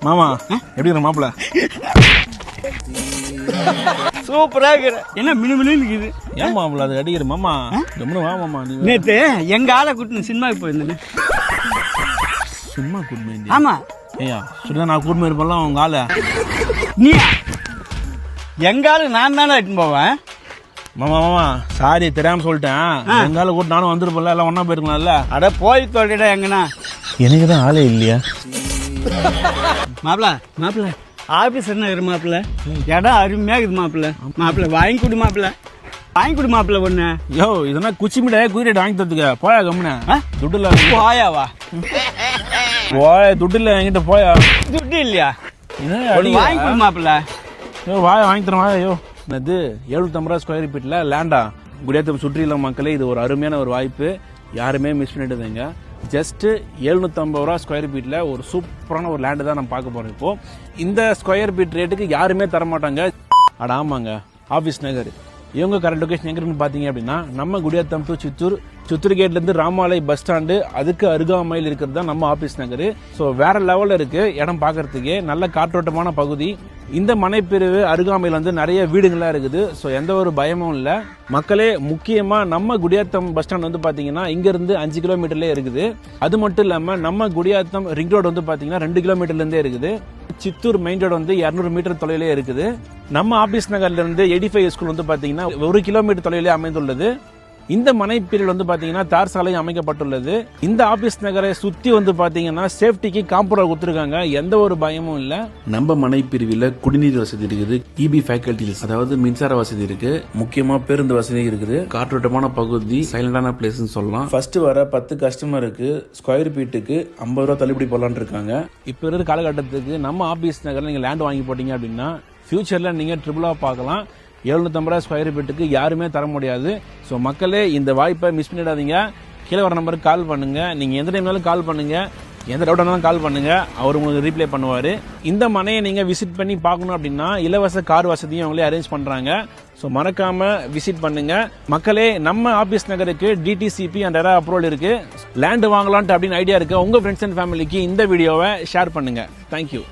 மாமா எப்படி இருக்கு மாப்பிள்ள? சூப்பரா இருக்கிற. என்ன மினு இருக்குது? ஏன் மாப்பிள்ள அது அடிக்கிற மாமா? கம்முனு வா மாமா. நேற்று எங்க ஆளை கூட்டினு சினிமாவுக்கு போயிருந்தேன். சும்மா கூட்டு? ஆமா. ஐயா சும்மா நான் கூட்டு இருப்பேன்லாம் உங்க ஆளை. நீயா? எங்க ஆளு நான் தானே எடுத்துன்னு போவேன். மாமா மாமா சாரி தெரியாம சொல்லிட்டேன். எங்க ஆளு கூட்டு நானும் வந்துருப்பேன்ல, எல்லாம் ஒன்னா போயிருக்கலாம்ல. அட போய் சொல்லிட எங்கண்ணா. எனக்கு தான் ஆளே இல்லையா மாப்பிள்ள ஆபீஸ் என்ன இரு மாப்பிள்ள, இடம் அருமையா இருக்குது மாப்பிள்ள வாங்கி கொடு மாப்பிள்ள ஒண்ணு. யோ இதெல்லாம் குச்சி மிட்டாய் குதிரை வாங்கி தரத்துக்க போயா கம்முன. துட்டு இல்ல போயாவா? போய துட்டு இல்ல என்கிட்ட போயா. துட்டு இல்லையா? வாங்கி கொடு மாப்பிள்ள. யோ வாய வாங்கி தரேன் வாயா. யோ இது 750 ரூபா ஸ்கொயர் ஃபீட்ல லேண்டா குடியாத்தம் சுற்றியுள்ள மக்களே, இது ஒரு அருமையான ஒரு வாய்ப்பு, யாருமே மிஸ் பண்ணிடுதுங்க. ஜஸ்ட் 750 ரூபா ஸ்கொயர் ஃபீட்ல ஒரு சூப்பரான ஒரு லேண்டு தான் நம்ம பார்க்க போறோம். இப்போ இந்த ஸ்கொயர் ஃபீட் ரேட்டுக்கு யாருமே தர மாட்டாங்க. அட ஆமாங்க, ஆபீஸ் நகர். இவங்க கரெக்ட் லொகேஷன் எங்க இருக்குன்னு பாத்தீங்க அப்படின்னா, நம்ம குடியாத்தம் டு சித்தூர் கேட்ல இருந்து ராமாலை பஸ் ஸ்டாண்டு அதுக்கு அருகாமையில் இருக்கிறது தான் நம்ம ஆபீஸ் நகர். ஸோ வேற லெவல்ல இருக்கு இடம் பார்க்கறதுக்கே, நல்ல காற்றோட்டமான பகுதி. இந்த மனைப்பிரிவு அருகாமையில் வந்து நிறைய வீடுகள்லாம் இருக்குது. ஸோ எந்த ஒரு பயமும் இல்லை மக்களே. முக்கியமா நம்ம குடியாத்தம் பஸ் ஸ்டாண்ட் வந்து பாத்தீங்கன்னா இங்க இருந்து 5 கிலோமீட்டர்ல இருக்குது. அது மட்டும் இல்லாம நம்ம குடியாத்தம் ரிங் ரோடு வந்து பாத்தீங்கன்னா 2 கிலோமீட்டர்ல இருந்தே இருக்குது. சித்தூர் மெயின் ரோடு வந்து 200 மீட்டர் தொலைவிலே இருக்குது. நம்ம ஆபீஸ் நகர்ல இருந்து 85 ஸ்கூல் வந்து பாத்தீங்கன்னா 1 கிலோமீட்டர் தொலைவிலே அமைந்துள்ளது. இந்த மனைப்பிரிவில் வந்து பாத்தீங்கன்னா தார் சாலை அமைக்கப்பட்டுள்ளது. இந்த ஆபீஸ் நகரை சுத்தி வந்து பாத்தீங்கன்னா சேஃப்டிக்கு காம்பவுண்ட் கொடுத்திருக்காங்க, எந்த ஒரு பயமும் இல்ல. நம்ம மனைப்பிரிவில் குடிநீர் வசதி இருக்குது, இபி ஃபேக்கல்டிஸ் அதாவது மின்சார வசதி இருக்கு, முக்கியமா பேருந்து வசதி இருக்குது, காற்றோட்டமான பகுதி, சைலண்டான பிளேஸ் சொல்லலாம். ஃபர்ஸ்ட் வர 10 கஸ்டமருக்கு ஸ்கொயர் ஃபீட்டுக்கு 50 ரூபா தள்ளுபடி போடலான்னு இருக்காங்க. இப்ப இருக்கிற காலகட்டத்துக்கு நம்ம ஆபீஸ் நகர்ல நீங்க லேண்ட் வாங்கி போட்டீங்க அப்படின்னா ஃபியூச்சர்ல நீங்க ட்ரிபிளா பார்க்கலாம். 750 ரூபா ஸ்கொயர் ஃபீட்டுக்கு யாருமே தர முடியாது. ஸோ மக்களே இந்த வாய்ப்பை மிஸ் பண்ணிடாதீங்க. கீழே வர நம்பருக்கு கால் பண்ணுங்க. நீங்க எந்த டைம்னாலும் கால் பண்ணுங்க, எந்த டவுட் இருந்தாலும் கால் பண்ணுங்க, அவர் உங்களுக்கு ரீப்ளை பண்ணுவாரு. இந்த மனையை நீங்க விசிட் பண்ணி பார்க்கணும் அப்படின்னா இலவச கார் வசதியும் அவங்களே அரேஞ்ச் பண்றாங்க. ஸோ மறக்காம விசிட் பண்ணுங்க மக்களே. நம்ம ஆபீஸ் நகருக்கு டிடிசிபி அண்ட் ரெரா அப்ரூவல் இருக்கு. லேண்ட் வாங்கலான்ட்டு அப்படின்னு ஐடியா இருக்கு உங்க ஃப்ரெண்ட்ஸ் அண்ட் ஃபேமிலிக்கு இந்த வீடியோவை ஷேர் பண்ணுங்க. தேங்க்யூ.